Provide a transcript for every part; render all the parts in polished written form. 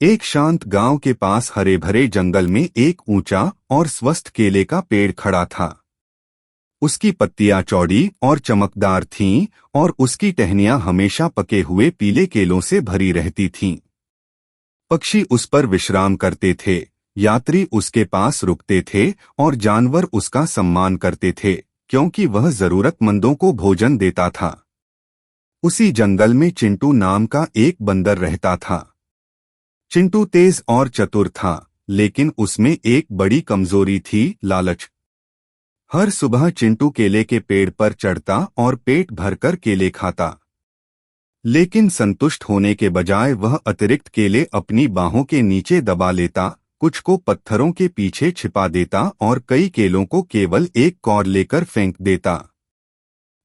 एक शांत गांव के पास हरे भरे जंगल में एक ऊंचा और स्वस्थ केले का पेड़ खड़ा था। उसकी पत्तियां चौड़ी और चमकदार थीं और उसकी टहनियां हमेशा पके हुए पीले केलों से भरी रहती थीं। पक्षी उस पर विश्राम करते थे, यात्री उसके पास रुकते थे और जानवर उसका सम्मान करते थे, क्योंकि वह जरूरतमंदों को भोजन देता था। उसी जंगल में चिंटू नाम का एक बंदर रहता था। चिंटू तेज और चतुर था, लेकिन उसमें एक बड़ी कमजोरी थी, लालच। हर सुबह चिंटू केले के पेड़ पर चढ़ता और पेट भरकर केले खाता, लेकिन संतुष्ट होने के बजाय वह अतिरिक्त केले अपनी बाहों के नीचे दबा लेता, कुछ को पत्थरों के पीछे छिपा देता और कई केलों को केवल एक कौर लेकर फेंक देता।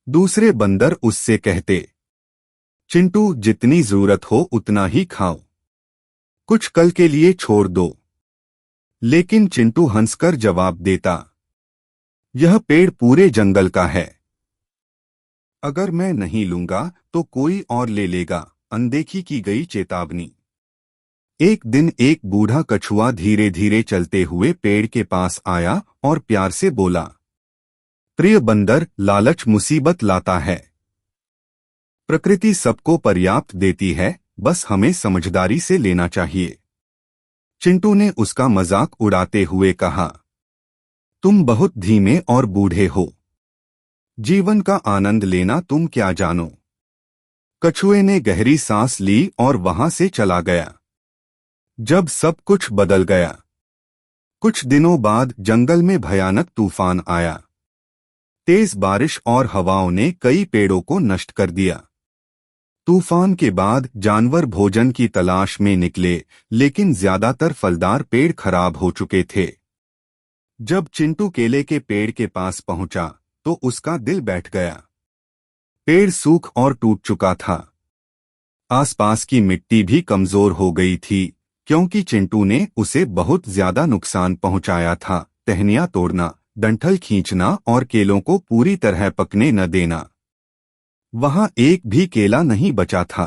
दूसरे बंदर उससे कहते, चिंटू, जितनी जरूरत हो उतना ही खाओ, कुछ कल के लिए छोड़ दो। लेकिन चिंटू हंसकर जवाब देता, यह पेड़ पूरे जंगल का है, अगर मैं नहीं लूंगा तो कोई और ले लेगा। अनदेखी की गई चेतावनी। एक दिन एक बूढ़ा कछुआ धीरे धीरे चलते हुए पेड़ के पास आया और प्यार से बोला, प्रिय बंदर, लालच मुसीबत लाता है। प्रकृति सबको पर्याप्त देती है, बस हमें समझदारी से लेना चाहिए। चिंटू ने उसका मजाक उड़ाते हुए कहा, तुम बहुत धीमे और बूढ़े हो, जीवन का आनंद लेना तुम क्या जानो। कछुए ने गहरी सांस ली और वहां से चला गया। जब सब कुछ बदल गया, कुछ दिनों बाद जंगल में भयानक तूफान आया। तेज बारिश और हवाओं ने कई पेड़ों को नष्ट कर दिया। तूफान के बाद जानवर भोजन की तलाश में निकले, लेकिन ज्यादातर फलदार पेड़ खराब हो चुके थे। जब चिंटू केले के पेड़ के पास पहुंचा तो उसका दिल बैठ गया। पेड़ सूख और टूट चुका था। आसपास की मिट्टी भी कमजोर हो गई थी, क्योंकि चिंटू ने उसे बहुत ज्यादा नुकसान पहुंचाया था। टहनियां तोड़ना, डंठल खींचना और केलों को पूरी तरह पकने न देना। वहां एक भी केला नहीं बचा था।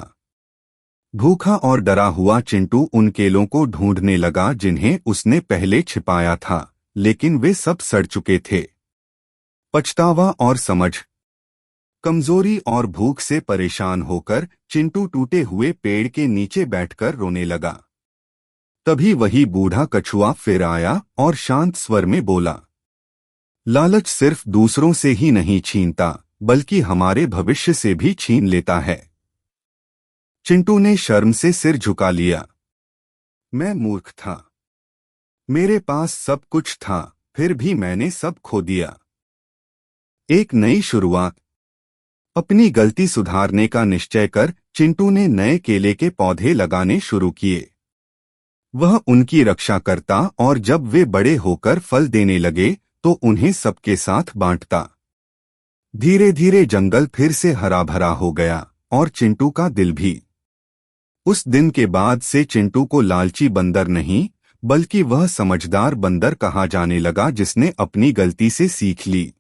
भूखा और डरा हुआ चिंटू उन केलों को ढूंढने लगा जिन्हें उसने पहले छिपाया था, लेकिन वे सब सड़ चुके थे। पछतावा और समझ, कमजोरी और भूख से परेशान होकर चिंटू टूटे हुए पेड़ के नीचे बैठकर रोने लगा। तभी वही बूढ़ा कछुआ फिर आया और शांत स्वर में बोला, लालच सिर्फ दूसरों से ही नहीं छीनता, बल्कि हमारे भविष्य से भी छीन लेता है। चिंटू ने शर्म से सिर झुका लिया। मैं मूर्ख था, मेरे पास सब कुछ था, फिर भी मैंने सब खो दिया। एक नई शुरुआत। अपनी गलती सुधारने का निश्चय कर चिंटू ने नए केले के पौधे लगाने शुरू किए। वह उनकी रक्षा करता और जब वे बड़े होकर फल देने लगे तो उन्हें सबके साथ बांटता। धीरे धीरे जंगल फिर से हरा भरा हो गया और चिंटू का दिल भी। उस दिन के बाद से चिंटू को लालची बंदर नहीं, बल्कि वह समझदार बंदर कहा जाने लगा, जिसने अपनी गलती से सीख ली।